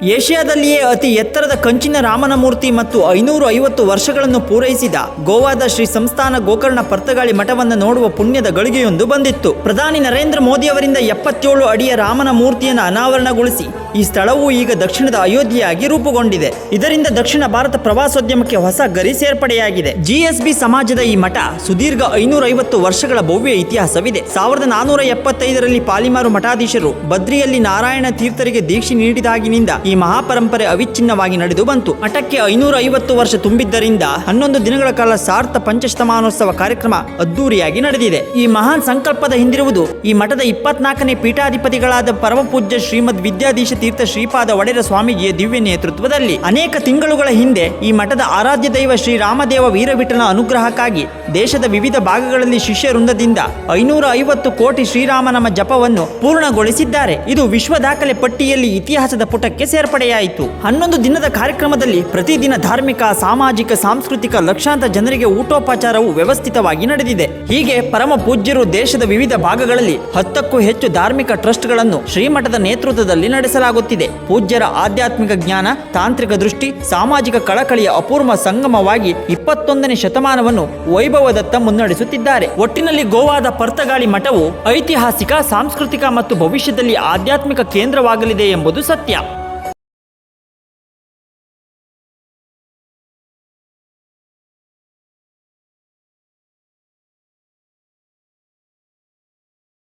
ಏಷ್ಯಾದಲ್ಲಿಯೇ ಅತಿ ಎತ್ತರದ ಕಂಚಿನ ರಾಮನ ಮೂರ್ತಿ ಮತ್ತು 550 ವರ್ಷಗಳನ್ನು ಪೂರೈಸಿದ ಗೋವಾದ ಶ್ರೀ ಸಂಸ್ಥಾನ ಗೋಕರ್ಣ ಪರ್ತಗಾಳಿ ಮಠವನ್ನು ನೋಡುವ ಪುಣ್ಯದ ಗಳಿಗೆಯೊಂದು ಬಂದಿತ್ತು. ಪ್ರಧಾನಿ ನರೇಂದ್ರ ಮೋದಿ ಅವರಿಂದ 77 ಅಡಿಯ ರಾಮನ ಮೂರ್ತಿಯನ್ನು ಅನಾವರಣಗೊಳಿಸಿ ಈ ಸ್ಥಳವು ಈಗ ದಕ್ಷಿಣದ ಅಯೋಧ್ಯೆಯಾಗಿ ರೂಪುಗೊಂಡಿದೆ. ಇದರಿಂದ ದಕ್ಷಿಣ ಭಾರತ ಪ್ರವಾಸೋದ್ಯಮಕ್ಕೆ ಹೊಸ ಗರಿ ಸೇರ್ಪಡೆಯಾಗಿದೆ. ಜಿಎಸ್ಬಿ ಸಮಾಜದ ಈ ಮಠ ಸುದೀರ್ಘ 550 ವರ್ಷಗಳ ಭವ್ಯ ಇತಿಹಾಸವಿದೆ. 1475ರಲ್ಲಿ ಪಾಲಿಮಾರು ಮಠಾಧೀಶರು ಬದ್ರಿಯಲ್ಲಿ ನಾರಾಯಣ ತೀರ್ಥರಿಗೆ ದೀಕ್ಷೆ ನೀಡಿದಾಗಿನಿಂದ ಈ ಮಹಾಪರಂಪರೆ ಅವಿಚ್ಛಿನ್ನವಾಗಿ ನಡೆದು ಬಂತು. ಮಠಕ್ಕೆ 550 ವರ್ಷ ತುಂಬಿದ್ದರಿಂದ 11 ದಿನಗಳ ಕಾಲ ಸಾರ್ಥ ಪಂಚಶತಮಾನೋತ್ಸವ ಕಾರ್ಯಕ್ರಮ ಅದ್ದೂರಿಯಾಗಿ ನಡೆದಿದೆ. ಈ ಮಹಾನ್ ಸಂಕಲ್ಪದ ಹಿಂದಿರುವುದು ಈ ಮಠದ 24ನೇ ಪೀಠಾಧಿಪತಿಗಳಾದ ಪರಮಪೂಜ್ಯ ಶ್ರೀಮದ್ ವಿದ್ಯಾಧೀಶ ತೀರ್ಥ ಶ್ರೀಪಾದ ಒಡೆರ ಸ್ವಾಮೀಜಿಯ ದಿವ್ಯ ನೇತೃತ್ವದಲ್ಲಿ. ಅನೇಕ ತಿಂಗಳುಗಳ ಹಿಂದೆ ಈ ಮಠದ ಆರಾಧ್ಯ ದೈವ ಶ್ರೀ ರಾಮದೇವ ವೀರವಿಠಲನ ಅನುಗ್ರಹಕ್ಕಾಗಿ ದೇಶದ ವಿವಿಧ ಭಾಗಗಳಲ್ಲಿ ಶಿಷ್ಯ ವೃಂದದಿಂದ 550 ಕೋಟಿ ಶ್ರೀರಾಮನಾಮ ಜಪವನ್ನು ಪೂರ್ಣಗೊಳಿಸಿದ್ದಾರೆ. ಇದು ವಿಶ್ವ ದಾಖಲೆ ಪಟ್ಟಿಯಲ್ಲಿ ಇತಿಹಾಸದ ಪುಟಕ್ಕೆ ಸೇರ್ಪಡೆಯಾಯಿತು. 11 ದಿನದ ಕಾರ್ಯಕ್ರಮದಲ್ಲಿ ಪ್ರತಿದಿನ ಧಾರ್ಮಿಕ, ಸಾಮಾಜಿಕ, ಸಾಂಸ್ಕೃತಿಕ ಲಕ್ಷಾಂತರ ಜನರಿಗೆ ಊಟೋಪಚಾರವು ವ್ಯವಸ್ಥಿತವಾಗಿ ನಡೆದಿದೆ. ಹೀಗೆ ಪರಮ ಪೂಜ್ಯರು ದೇಶದ ವಿವಿಧ ಭಾಗಗಳಲ್ಲಿ 10ಕ್ಕೂ ಹೆಚ್ಚು ಧಾರ್ಮಿಕ ಟ್ರಸ್ಟ್ಗಳನ್ನು ಶ್ರೀಮಠದ ನೇತೃತ್ವದಲ್ಲಿ ನಡೆಸಲಾಗುತ್ತಿದೆ. ಪೂಜ್ಯರ ಆಧ್ಯಾತ್ಮಿಕ ಜ್ಞಾನ, ತಾಂತ್ರಿಕ ದೃಷ್ಟಿ, ಸಾಮಾಜಿಕ ಕಳಕಳಿಯ ಅಪೂರ್ವ ಸಂಗಮವಾಗಿ 21ನೇ ಶತಮಾನವನ್ನು ವೈಭವದತ್ತ ಮುನ್ನಡೆಸುತ್ತಿದ್ದಾರೆ. ಒಟ್ಟಿನಲ್ಲಿ ಗೋವಾದ ಪರ್ತಗಾಳಿ ಮಠವು ಐತಿಹಾಸಿಕ, ಸಾಂಸ್ಕೃತಿಕ ಮತ್ತು ಭವಿಷ್ಯದಲ್ಲಿ ಆಧ್ಯಾತ್ಮಿಕ ಕೇಂದ್ರವಾಗಲಿದೆ ಎಂಬುದು ಸತ್ಯ.